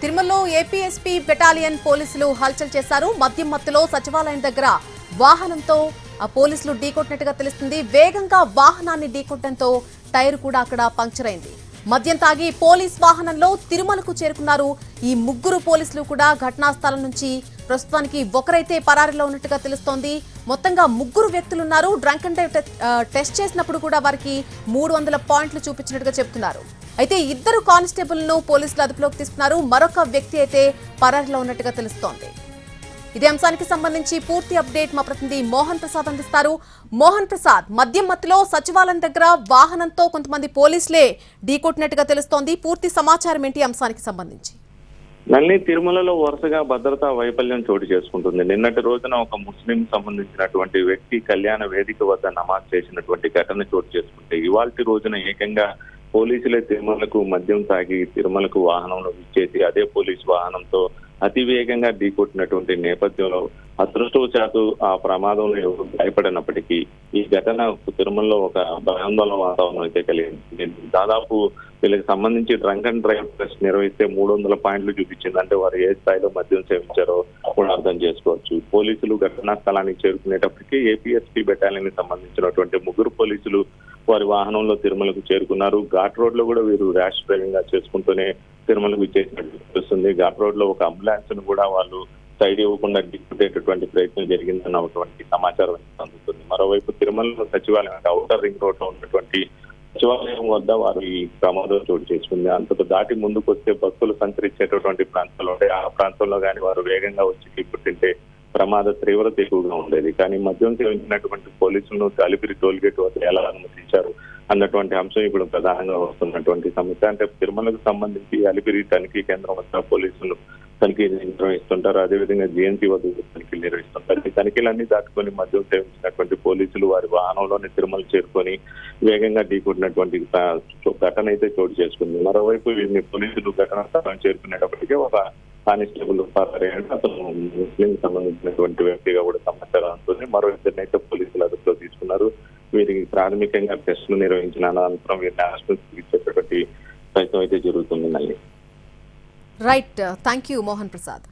తిరుమలలో APSP battalion పోలీసులు హల్చల్ చేశారు. మద్యం మత్తులో సచివాలయం దగ్గర వాహనంతో పోలీసులు ఢీకొట్టినట్టుగా తెలుస్తుంది. వేగంగా వాహనాన్ని ఢీకొట్టడంతో టైర్ కూడా అక్కడ పంక్చర్ అయింది. మద్యం తాగి పోలీస్ వాహనంలో తిరుమలకు చేరుకున్నారు. ఈ ముగ్గురు పోలీసులు కూడా ఘటనా స్థలం నుంచి ప్రస్తుతానికి ఒకరైతే పరారీలో ఉన్నట్టుగా తెలుస్తోంది. మొత్తంగా ముగ్గురు వ్యక్తులున్నారు. డ్రంక్ అండ్ డ్రైవ్ టెస్ట్ చేసినప్పుడు కూడా వారికి 300 పాయింట్లు చూపించినట్టుగా చెప్తున్నారు. అయితే ఇద్దరు కానిస్టేబుల్ను పోలీసులు అదుపులోకి తీసుకున్నారు. మరొక వ్యక్తి అయితే పరారీలో ఉన్నట్టుగా తెలుస్తోంది. ఇదే అంశానికి సంబంధించి పూర్తి అప్డేట్ మా ప్రతినిధి మోహన్ ప్రసాద్ అందిస్తారు. మోహన్ ప్రసాద్, మద్యం మత్తులో సచివాలయం దగ్గర వాహనంతో కొంతమంది పోలీసులే ఢీకొట్టినట్టుగా తెలుస్తోంది. పూర్తి సమాచారం ఏంటి అంశానికి సంబంధించి? నల్లి తిరుమలలో వరుసగా భద్రతా వైఫల్యం చోటు చేసుకుంటుంది. నిన్నటి రోజున ఒక ముస్లిం సంబంధించినటువంటి వ్యక్తి కళ్యాణ వేదిక వద్ద నమాజ్ చేసినటువంటి ఘటన చోటు చేసుకుంటే ఇవాల్టి రోజున ఏకంగా పోలీసులే తిరుమలకు మద్యం తాగి తిరుమలకు వాహనంలో ఇచ్చేసి అదే పోలీసు వాహనంతో అతివేగంగా ఢీకొట్టినటువంటి నేపథ్యంలో అదృష్టవశాత్తు ఆ ప్రమాదంలో ఎవరు భయపడినప్పటికీ ఈ ఘటన తిరుమలలో ఒక భయాందోళన వాతావరణం అయితే కలిగింది. దాదాపు వీళ్ళకి సంబంధించి డ్రంక్ అండ్ డ్రైవ్ టెస్ట్ నిర్వహిస్తే 300 పాయింట్లు చూపించింది. అంటే వారు ఏ స్థాయిలో మద్యం సేవించారో కూడా అర్థం చేసుకోవచ్చు. పోలీసులు ఘటనా స్థలానికి చేరుకునేటప్పటికీ ఏపీఎస్పీ బెటాలియన్ కి సంబంధించినటువంటి ముగ్గురు పోలీసులు వారి వాహనంలో తిరుమలకు చేరుకున్నారు. ఘాట్ రోడ్ లో కూడా వీరు ర్యాష్ డ్రైవింగ్ గా చేసుకుంటూనే తిరుమలకు చేసినట్టు తెలుస్తుంది. ఘాట్ రోడ్ లో ఒక అంబులెన్స్ ను కూడా వాళ్ళు సైడ్ ఇవ్వకుండా ఢీకొట్టేటటువంటి ప్రయత్నం జరిగిందన్నటువంటి సమాచారం అందుతుంది. మరోవైపు తిరుమలలో సచివాలయం అంటే ఔటర్ రింగ్ రోడ్ లో ఉన్నటువంటి సచివాలయం వద్ద వారు ఈ ప్రమాదం చోటు చేసుకుంది. అంతకు దాటి ముందుకు వస్తే భక్తులు సంచరించేటటువంటి ప్రాంతాలు ఉంటాయి. ఆ ప్రాంతంలో కానీ వారు వేగంగా వచ్చి ఢీకొట్టింటే ప్రమాద తీవ్రత ఎక్కువగా ఉండేది. కానీ మద్యం సేవించినటువంటి పోలీసులను అలిపిరి టోల్గేట్ వద్ద ఎలా అనుమతించారు అన్నటువంటి అంశం ఇప్పుడు ప్రధానంగా వస్తున్నటువంటి సమస్య. అంటే తిరుమలకు సంబంధించి అలిపిరి తనిఖీ కేంద్రం వద్ద పోలీసులు తనిఖీ నిర్వహిస్తుంటారు. అదేవిధంగా జీఎన్సీ వద్ద తనిఖీలు నిర్వహిస్తుంటారు. ఈ తనిఖీలన్నీ దాటుకొని మద్యం సేవించినటువంటి పోలీసులు వారి వాహనంలోని తిరుమల చేరుకొని వేగంగా ఢీకొట్టినటువంటి ఘటన అయితే చోటు చేసుకుంది. మరోవైపు వీరిని పోలీసులు ఘటనా స్థలం చేరుకునేటప్పటికే ఒక కానిస్టేబుల్ పరారీ అంటే అతను ముస్లిం సంబంధించినటువంటి వ్యక్తిగా కూడా సమాచారం అందుతుంది. మరో ఇద్దరినైతే పోలీసులు అదుపులో తీసుకున్నారు. వీరికి ప్రాథమికంగా టెస్టులు నిర్వహించిన అనంతరం వీరిని హాస్పిటల్కి ఇచ్చేటటువంటి ప్రయత్నం అయితే జరుగుతుంది. Right, thank you Mohan Prasad.